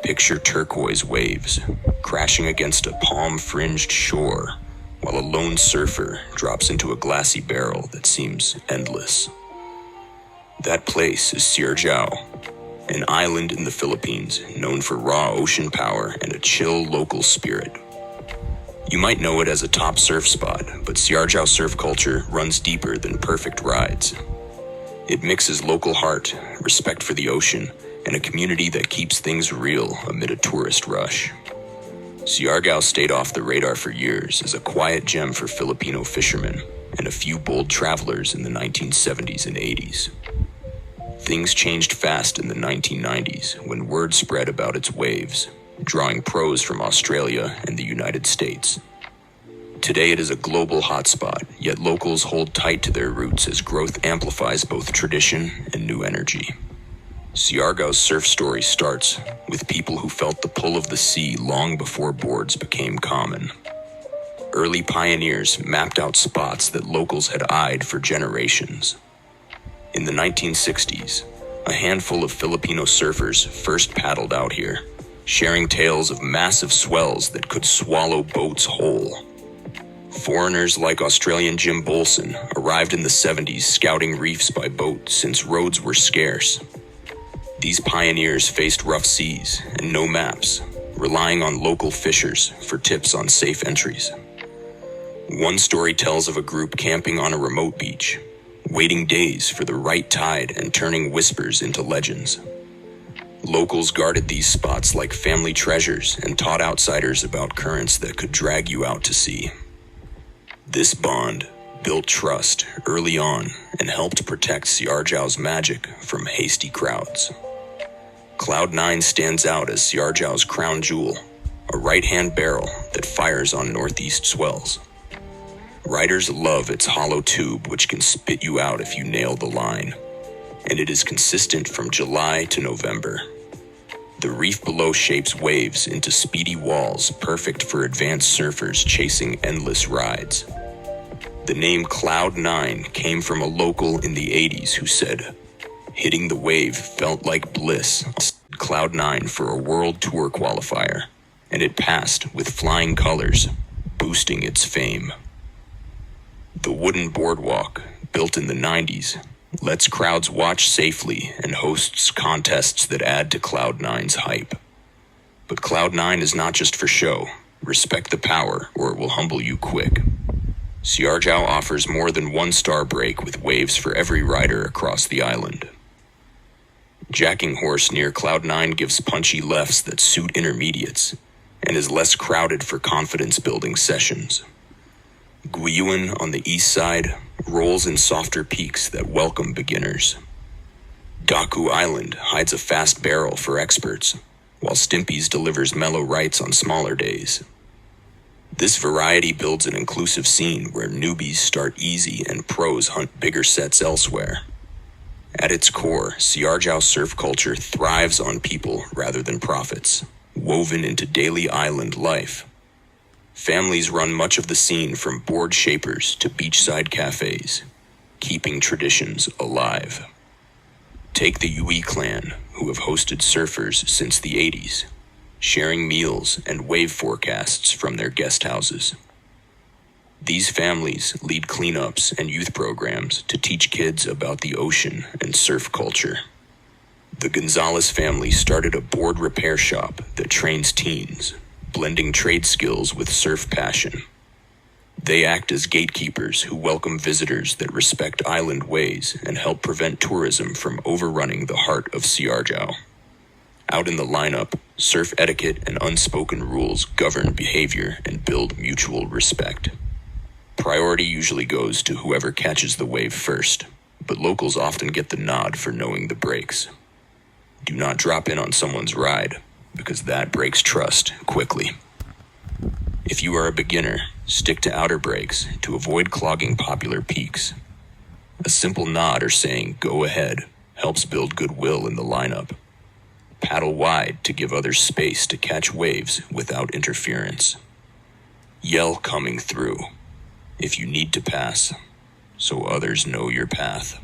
Picture turquoise waves crashing against a palm-fringed shore while a lone surfer drops into a glassy barrel that seems endless. That place is Siargao, an island in the Philippines known for raw ocean power and a chill local spirit. You might know it as a top surf spot, but Siargao surf culture runs deeper than perfect rides. It mixes local heart, respect for the ocean, and a community that keeps things real amid a tourist rush. Siargao stayed off the radar for years as a quiet gem for Filipino fishermen and a few bold travelers in the 1970s and 80s. Things changed fast in the 1990s when word spread about its waves, drawing pros from Australia and the United States. Today it is a global hotspot, yet locals hold tight to their roots as growth amplifies both tradition and new energy. Siargao's surf story starts with people who felt the pull of the sea long before boards became common. Early pioneers mapped out spots that locals had eyed for generations. In the 1960s, a handful of Filipino surfers first paddled out here, sharing tales of massive swells that could swallow boats whole. Foreigners like Australian Jim Bolson arrived in the 70s scouting reefs by boat since roads were scarce. These pioneers faced rough seas and no maps, relying on local fishers for tips on safe entries. One story tells of a group camping on a remote beach, waiting days for the right tide and turning whispers into legends. Locals guarded these spots like family treasures and taught outsiders about currents that could drag you out to sea. This bond built trust early on and helped protect Siargao's magic from hasty crowds. Cloud 9 stands out as Siargao's crown jewel, a right-hand barrel that fires on northeast swells. Riders love its hollow tube, which can spit you out if you nail the line, and it is consistent from July to November. The reef below shapes waves into speedy walls, perfect for advanced surfers chasing endless rides. The name Cloud 9 came from a local in the 80s who said, "Hitting the wave felt like bliss." Cloud 9 for a world tour qualifier, and it passed with flying colors, boosting its fame. The wooden boardwalk, built in the 90s, lets crowds watch safely and hosts contests that add to Cloud 9's hype. But Cloud 9 is not just for show. Respect the power, or it will humble you quick. Siargao offers more than one star break with waves for every rider across the island. Jacking Horse near Cloud 9 gives punchy lefts that suit intermediates and is less crowded for confidence-building sessions. Guyuan on the east side rolls in softer peaks that welcome beginners. Daku Island hides a fast barrel for experts, while Stimpy's delivers mellow rights on smaller days. This variety builds an inclusive scene where newbies start easy and pros hunt bigger sets elsewhere. At its core, Siargao surf culture thrives on people rather than profits, woven into daily island life. Families run much of the scene from board shapers to beachside cafes, keeping traditions alive. Take the Yui clan, who have hosted surfers since the 80s, sharing meals and wave forecasts from their guest houses. These families lead cleanups and youth programs to teach kids about the ocean and surf culture. The Gonzalez family started a board repair shop that trains teens, blending trade skills with surf passion. They act as gatekeepers who welcome visitors that respect island ways and help prevent tourism from overrunning the heart of Siargao. Out in the lineup, surf etiquette and unspoken rules govern behavior and build mutual respect. Priority usually goes to whoever catches the wave first, but locals often get the nod for knowing the breaks. Do not drop in on someone's ride, because that breaks trust quickly. If you are a beginner, stick to outer breaks to avoid clogging popular peaks. A simple nod or saying, "Go ahead," helps build goodwill in the lineup. Paddle wide to give others space to catch waves without interference. Yell "coming through" if you need to pass, so others know your path.